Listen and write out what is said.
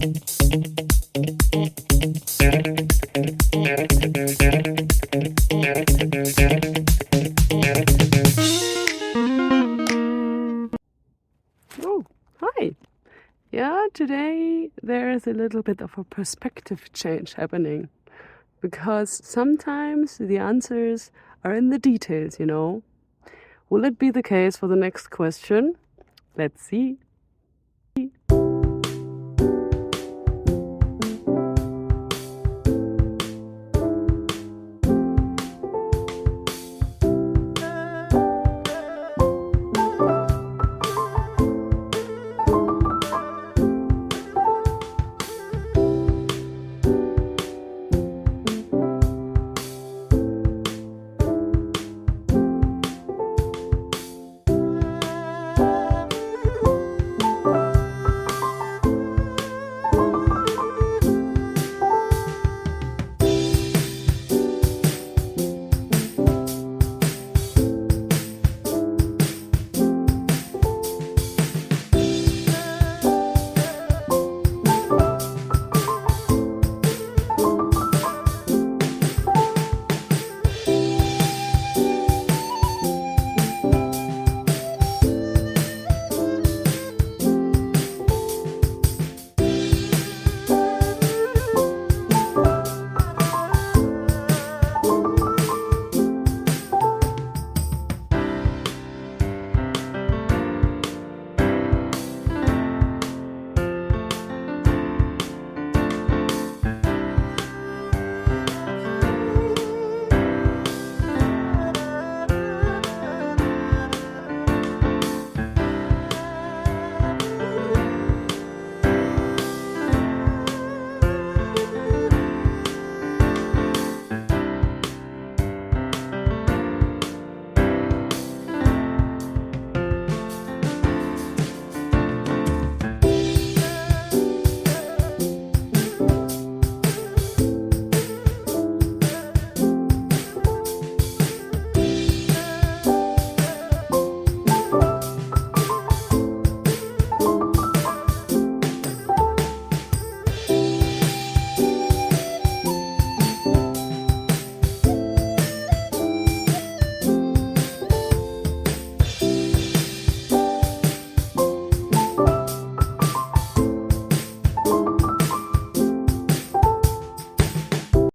Oh, hi. Yeah, today there is a little bit of a perspective change happening, because sometimes the answers are in the details, you know. Will it be the case for the next question? Let's see.